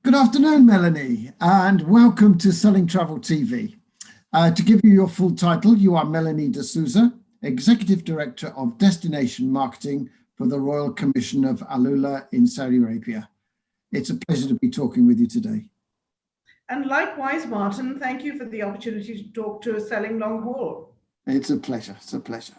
Good afternoon, Melanie, and welcome to Selling Travel TV. To give you your full title, you are Melanie de Souza, Executive Director of Destination Marketing for the Royal Commission of AlUla in Saudi Arabia. It's a pleasure to be talking with you today. And likewise, Martin, thank you for the opportunity to talk to Selling Long Haul. It's a pleasure. It's a pleasure.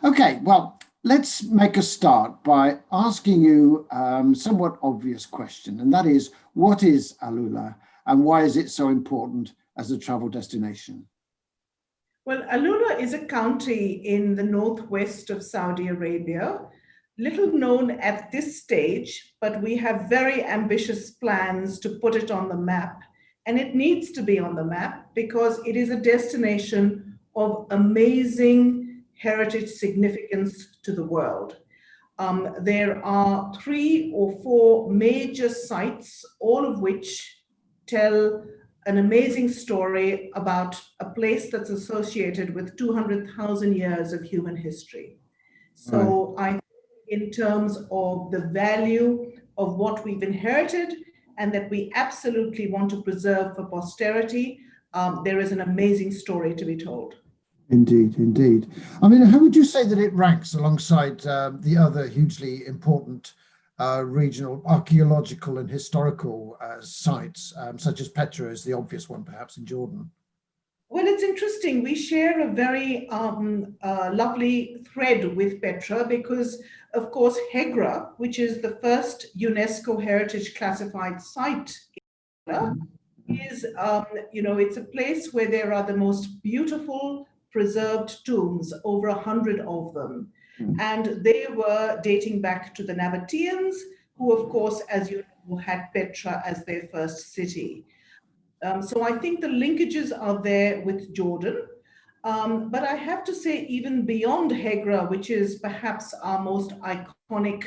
Okay, well, let's make a start by asking you a somewhat obvious question, and that is, what is AlUla and why is it so important as a travel destination? Well, AlUla is a county in the northwest of Saudi Arabia, little known at this stage, but we have very ambitious plans to put it on the map. And it needs to be on the map because it is a destination of amazing heritage significance to the world. There are 3 or 4 major sites, all of which tell an amazing story about a place that's associated with 200,000 years of human history. So I think in terms of the value of what we've inherited and that we absolutely want to preserve for posterity, there is an amazing story to be told. Indeed, indeed. I mean, how would you say that it ranks alongside the other hugely important regional archaeological and historical sites, such as Petra is the obvious one, perhaps, in Jordan? Well, it's interesting. We share a very lovely thread with Petra because, of course, Hegra, which is the first UNESCO Heritage Classified site, is, it's a place where there are the most beautiful preserved tombs, over 100 of them. And they were dating back to the Nabateans, who, of course, as you know, had Petra as their first city. So I think the linkages are there with Jordan. But I have to say, even beyond Hegra, which is perhaps our most iconic,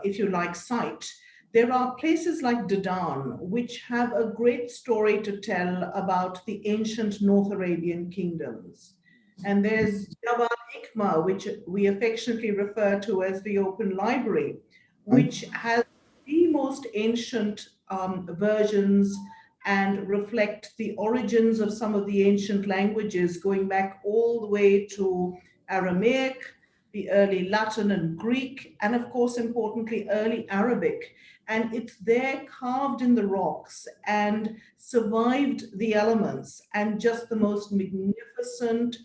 if you like, site, there are places like Dedan, which have a great story to tell about the ancient North Arabian kingdoms. And there's Jabal Ikma, which we affectionately refer to as the Open Library, which has the most ancient versions and reflect the origins of some of the ancient languages going back all the way to Aramaic, the early Latin and Greek, and of course, importantly, early Arabic. And it's there carved in the rocks and survived the elements, and just the most magnificent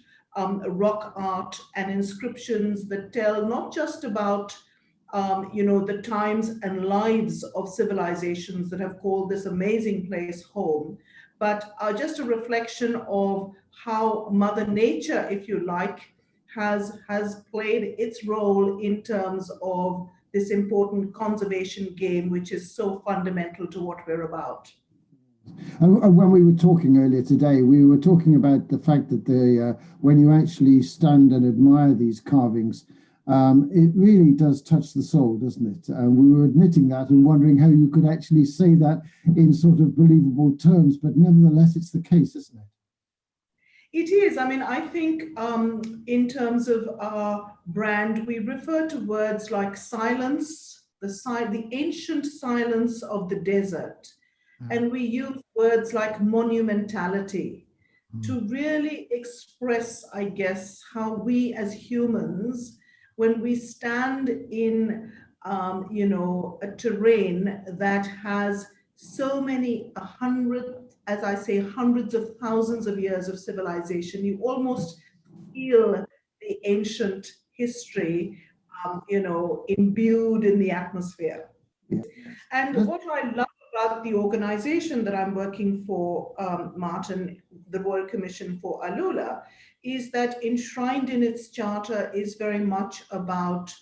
rock art and inscriptions that tell not just about the times and lives of civilizations that have called this amazing place home, but are just a reflection of how Mother Nature, if you like, has played its role in terms of this important conservation game, which is so fundamental to what we're about. And when we were talking earlier today, we were talking about the fact that when you actually stand and admire these carvings, it really does touch the soul, doesn't it? We were admitting that and wondering how you could actually say that in sort of believable terms, but nevertheless, it's the case, isn't it? It is. I mean, I think in terms of our brand, we refer to words like silence, the ancient silence of the desert. And we use words like monumentality to really express, I guess, how we as humans, when we stand in, a terrain that has so many, as I say, hundreds of thousands of years of civilization, you almost feel the ancient history, imbued in the atmosphere. And what I love about the organization that I'm working for, Martin, the Royal Commission for AlUla, is that enshrined in its charter is very much about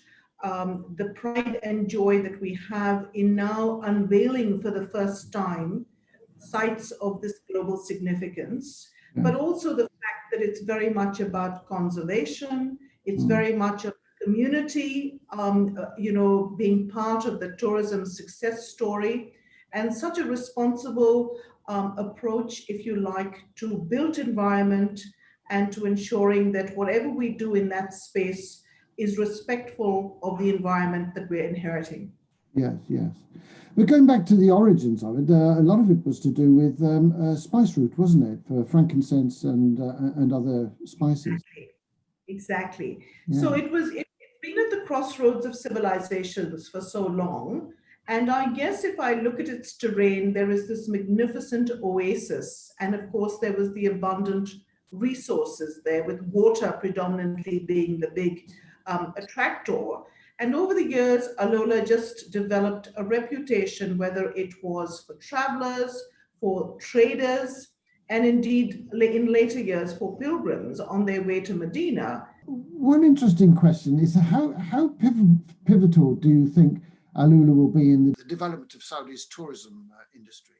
the pride and joy that we have in now unveiling for the first time sites of this global significance, but also the fact that it's very much about conservation. It's very much a community, being part of the tourism success story, and such a responsible approach, if you like, to built environment and to ensuring that whatever we do in that space is respectful of the environment that we're inheriting. Yes, yes. But going back to the origins of it, a lot of it was to do with spice route, wasn't it, for frankincense and other spices? Exactly. Exactly. Yeah. So it's been at the crossroads of civilizations for so long. And I guess if I look at its terrain, there is this magnificent oasis. And of course, there was the abundant resources there, with water predominantly being the big attractor. And over the years, Alola just developed a reputation, whether it was for travelers, for traders, and indeed in later years for pilgrims on their way to Medina. One interesting question is how pivotal do you think AlUla will be in the development of Saudi's tourism industry?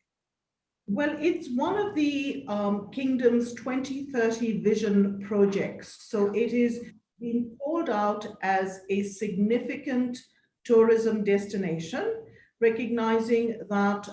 Well, it's one of the kingdom's 2030 vision projects. So it is being called out as a significant tourism destination, recognizing that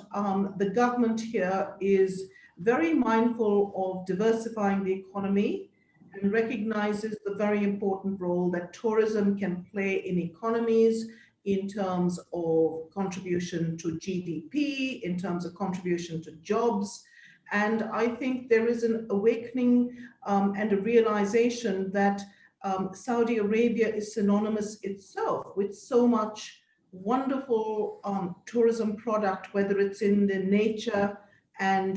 the government here is very mindful of diversifying the economy and recognizes the very important role that tourism can play in economies in terms of contribution to GDP, in terms of contribution to jobs. And I think there is an awakening and a realization that Saudi Arabia is synonymous itself with so much wonderful tourism product, whether it's in the nature and,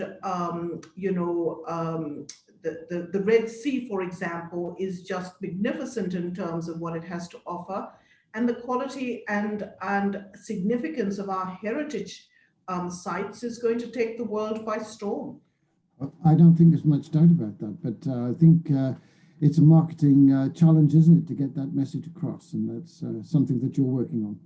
the Red Sea, for example, is just magnificent in terms of what it has to offer, and the quality and significance of our heritage sites is going to take the world by storm. I don't think there's much doubt about that, but I think it's a marketing challenge, isn't it, to get that message across, and that's something that you're working on.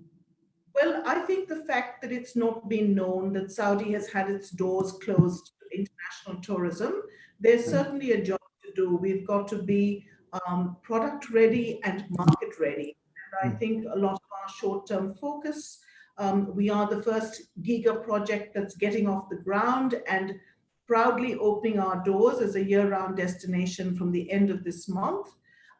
Well, I think the fact that it's not been known that Saudi has had its doors closed to international tourism, there's Yeah. certainly a job to do. We've got to be product ready and market ready. And I Yeah. think a lot of our short-term focus, we are the first giga project that's getting off the ground and proudly opening our doors as a year-round destination from the end of this month.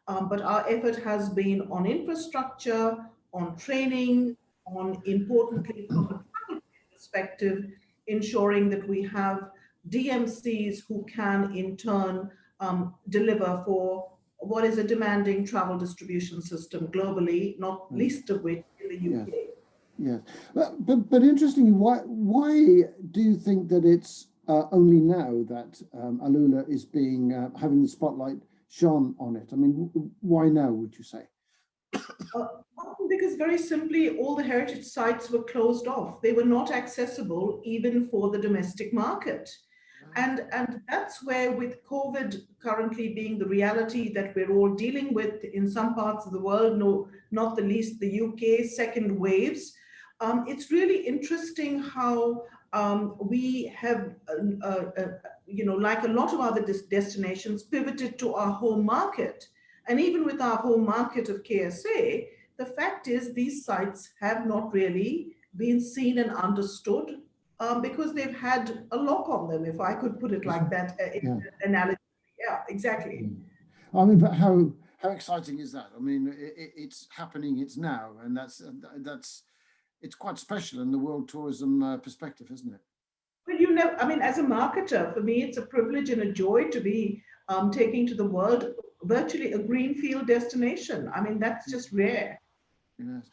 But our effort has been on infrastructure, on training, on importantly from the travel perspective, ensuring that we have DMCs who can in turn deliver for what is a demanding travel distribution system globally, not least of which in the Yes. UK. Yes, but interestingly, why do you think that it's only now that AlUla is being having the spotlight shone on it? I mean, why now, would you say? Because very simply, all the heritage sites were closed off. They were not accessible even for the domestic market. And that's where, with COVID currently being the reality that we're all dealing with in some parts of the world, no, not the least the UK, second waves, it's really interesting how we have, like a lot of other destinations, pivoted to our home market. And even with our home market of KSA, the fact is these sites have not really been seen and understood because they've had a lock on them, if I could put it like that, in Yeah. analogy. Yeah, exactly. I mean, but how exciting is that? I mean, it's happening. It's now, and that's it's quite special in the world tourism perspective, isn't it? Well, I mean, as a marketer, for me, it's a privilege and a joy to be taking to the world virtually a greenfield destination. I mean, that's just rare. Yes.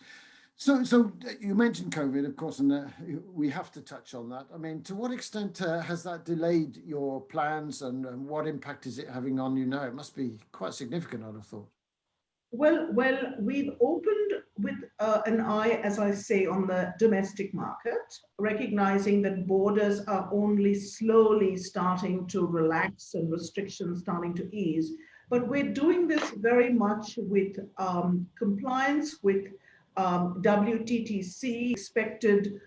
So you mentioned COVID, of course, and we have to touch on that. I mean, to what extent has that delayed your plans, and what impact is it having on you now? It must be quite significant, I'd have thought. Well, we've opened with an eye, as I say, on the domestic market, recognizing that borders are only slowly starting to relax and restrictions starting to ease. But we're doing this very much with compliance with WTTC expected,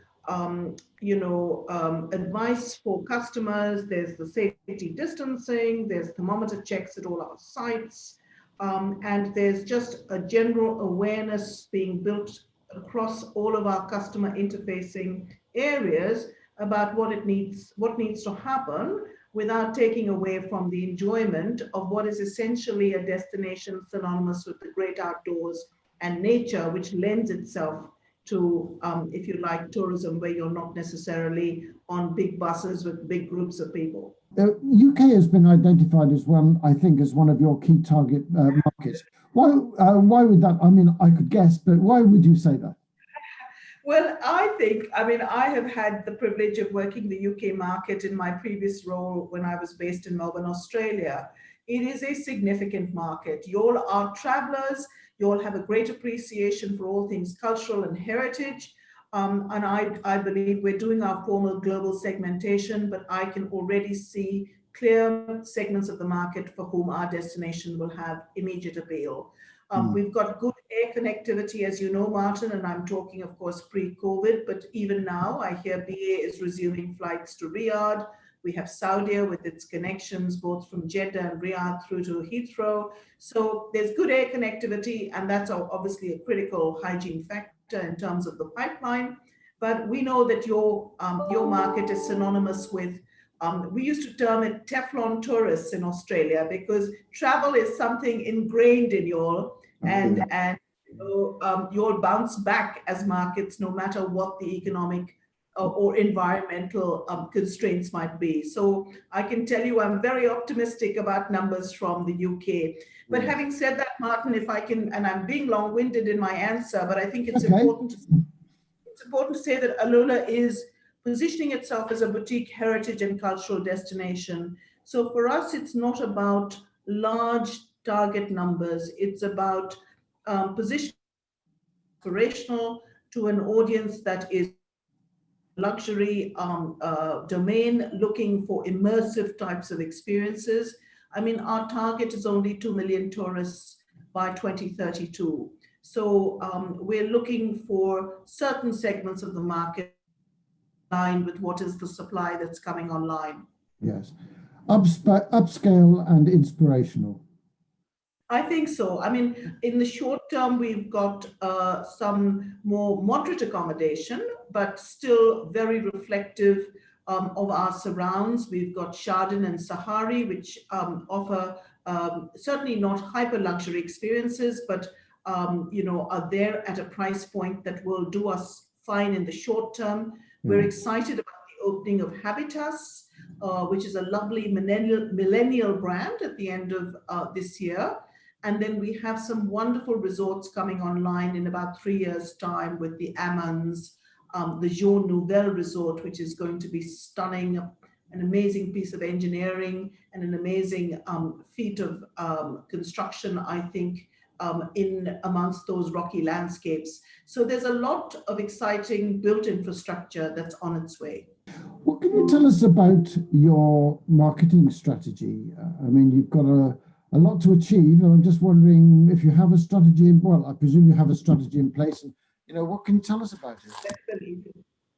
advice for customers. There's the safety distancing, there's thermometer checks at all our sites. And there's just a general awareness being built across all of our customer interfacing areas about what needs to happen without taking away from the enjoyment of what is essentially a destination synonymous with the great outdoors and nature, which lends itself to, if you like, tourism where you're not necessarily on big buses with big groups of people. The UK has been identified as one, I think, as one of your key target markets. Why would that? I mean, I could guess, but why would you say that? Well, I have had the privilege of working the UK market in my previous role when I was based in Melbourne, Australia. It is a significant market. You all are travelers, you all have a great appreciation for all things cultural and heritage. And I believe we're doing our formal global segmentation, but I can already see clear segments of the market for whom our destination will have immediate appeal. We've got good air connectivity, as you know, Martin, and I'm talking, of course, pre-COVID, but even now I hear BA is resuming flights to Riyadh. We have Saudi with its connections both from Jeddah and Riyadh through to Heathrow. So there's good air connectivity, and that's obviously a critical hygiene factor in terms of the pipeline. But we know that your market is synonymous with we used to term it Teflon tourists in Australia because travel is something ingrained in you all, and you'll bounce back as markets no matter what the economic or environmental constraints might be. So I can tell you I'm very optimistic about numbers from the UK. But having said that, Martin, if I can, and I'm being long-winded in my answer, but I think it's important to say that AlUla is positioning itself as a boutique heritage and cultural destination. So for us, it's not about large target numbers. It's about positioning aspirational to an audience that is luxury domain looking for immersive types of experiences. I mean, our target is only 2 million tourists by 2032. So we're looking for certain segments of the market aligned with what is the supply that's coming online. Yes. Upscale and inspirational. I think so. I mean, in the short term, we've got some more moderate accommodation, but still very reflective of our surrounds. We've got Chardin and Sahari, which offer certainly not hyper luxury experiences, but are there at a price point that will do us fine in the short term. We're excited about the opening of Habitus, which is a lovely millennial brand at the end of this year. And then we have some wonderful resorts coming online in about 3 years' time with the Ammons, the Jean Nouvel Resort, which is going to be stunning, an amazing piece of engineering and an amazing feat of construction, I think, in amongst those rocky landscapes. So there's a lot of exciting built infrastructure that's on its way. What can you tell us about your marketing strategy? I mean, you've got a lot to achieve, and I'm just wondering if you have a strategy. Well, I presume you have a strategy in place, and what can you tell us about it? Definitely.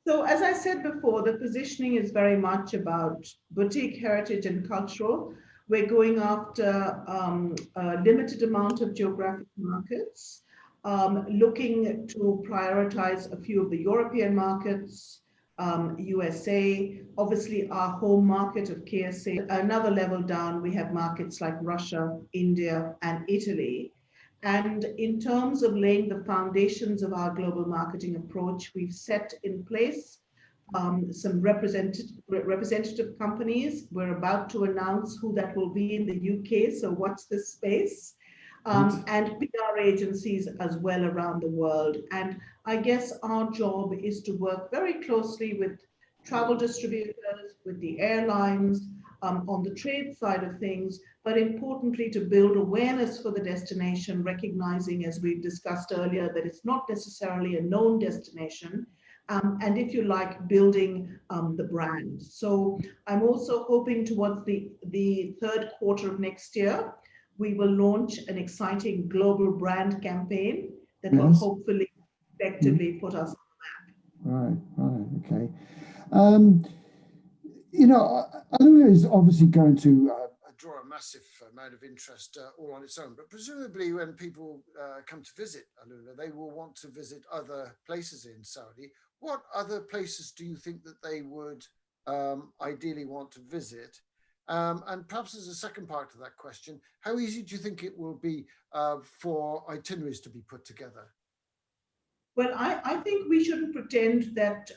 So as I said before, the positioning is very much about boutique heritage and cultural. We're going after a limited amount of geographic markets, looking to prioritize a few of the European markets, USA, obviously our home market of KSA. Another level down, we have markets like Russia, India, and Italy. And in terms of laying the foundations of our global marketing approach, we've set in place some representative companies. We're about to announce who that will be in the UK, so watch this space. And PR agencies as well around the world. And I guess our job is to work very closely with travel distributors, with the airlines, on the trade side of things, but importantly to build awareness for the destination, recognizing, as we've discussed earlier, that it's not necessarily a known destination, and if you like, building the brand. So I'm also hoping towards the third quarter of next year, we will launch an exciting global brand campaign that will hopefully effectively put us on the map. Right, okay. AlUla is obviously going to draw a massive amount of interest all on its own, but presumably when people come to visit AlUla, they will want to visit other places in Saudi. What other places do you think that they would ideally want to visit? And perhaps as a second part to that question, how easy do you think it will be for itineraries to be put together? Well, I think we shouldn't pretend that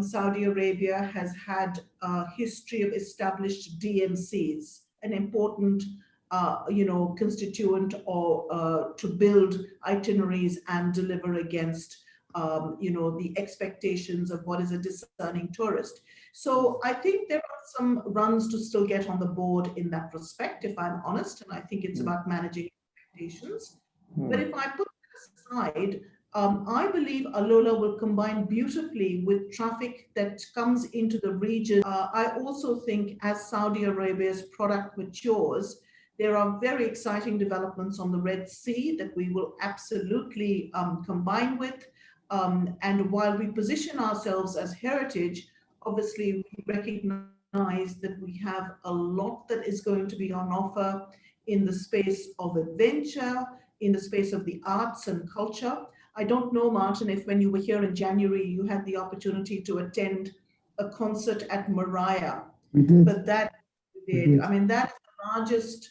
Saudi Arabia has had a history of established DMCs, an important, constituent or to build itineraries and deliver against, the expectations of what is a discerning tourist. So I think there are some runs to still get on the board in that respect, if I'm honest, and I think it's about managing expectations. But if I put that aside, I believe Alola will combine beautifully with traffic that comes into the region. I also think as Saudi Arabia's product matures, there are very exciting developments on the Red Sea that we will absolutely combine with. And while we position ourselves as heritage, obviously we recognize that we have a lot that is going to be on offer in the space of adventure, in the space of the arts and culture. I don't know, Martin, if when you were here in January, you had the opportunity to attend a concert at Mariah. We did. But that did. I mean, that's the largest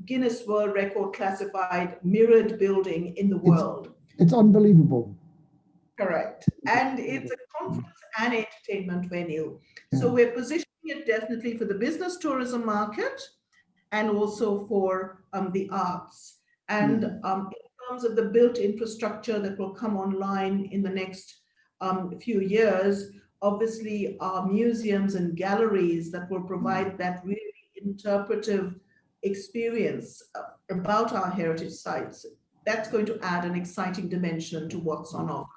Guinness World Record classified mirrored building in the world. It's unbelievable. Correct. And it's a conference and entertainment venue. Yeah. So we're positioning it definitely for the business tourism market and also for the arts. And in terms of the built infrastructure that will come online in the next few years, obviously our museums and galleries that will provide that really interpretive experience about our heritage sites, that's going to add an exciting dimension to what's on offer.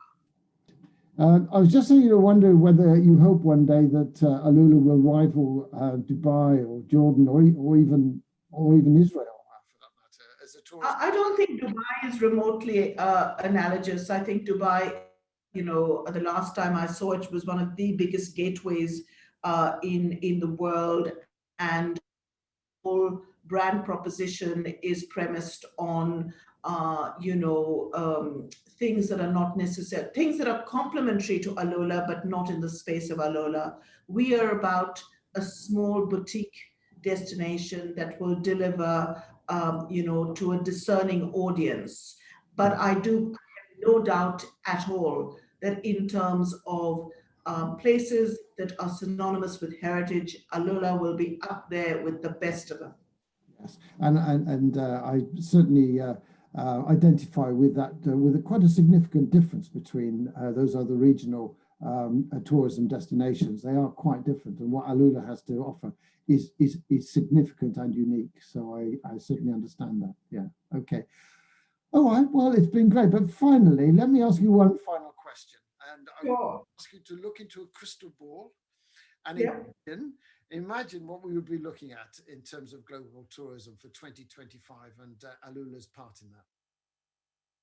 I was just saying, wonder whether you hope one day that AlUla will rival Dubai or Jordan or even Israel, for that matter, as a tourist. I don't think Dubai is remotely analogous. I think Dubai, the last time I saw it was one of the biggest gateways in the world, and the whole brand proposition is premised on things that are not necessary, things that are complementary to Alola, but not in the space of Alola. We are about a small boutique destination that will deliver, to a discerning audience. But I have no doubt at all that in terms of places that are synonymous with heritage, Alola will be up there with the best of them. Yes, and I certainly identify with that, with quite a significant difference between those other regional tourism destinations. They are quite different, and what AlUla has to offer is significant and unique. So I certainly understand that. Yeah. Okay. All right. Well, it's been great. But finally, let me ask you one final question, and I will ask you to look into a crystal ball and imagine what we would be looking at in terms of global tourism for 2025 and AlUla's part in that.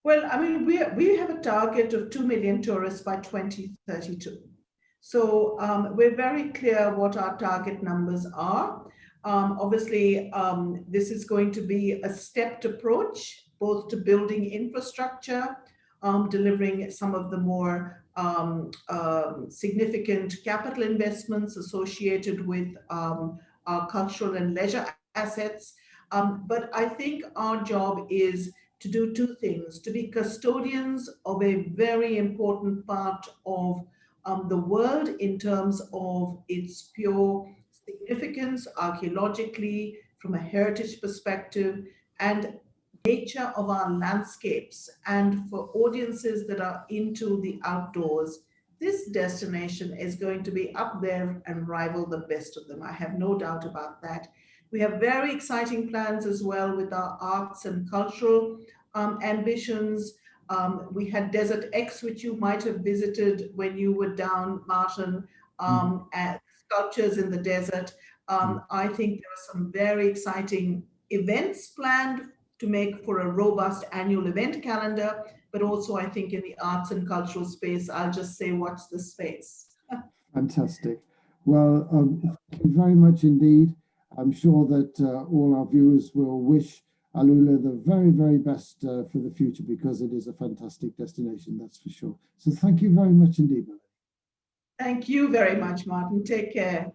Well, I mean, we have a target of 2 million tourists by 2032. So we're very clear what our target numbers are. Obviously, this is going to be a stepped approach, both to building infrastructure, delivering some of the more significant capital investments associated with our cultural and leisure assets. But I think our job is to do two things: to be custodians of a very important part of the world in terms of its pure significance archaeologically, from a heritage perspective, and nature of our landscapes. And for audiences that are into the outdoors, this destination is going to be up there and rival the best of them. I have no doubt about that. We have very exciting plans as well with our arts and cultural ambitions. We had Desert X, which you might have visited when you were down, Martin, at sculptures in the desert. I think there are some very exciting events planned to make for a robust annual event calendar, but also I think in the arts and cultural space, I'll just say watch the space. Fantastic. Well, thank you very much indeed. I'm sure that all our viewers will wish AlUla the very, very best for the future, because it is a fantastic destination, that's for sure. So thank you very much indeed, Melanie. Thank you very much, Martin. Take care.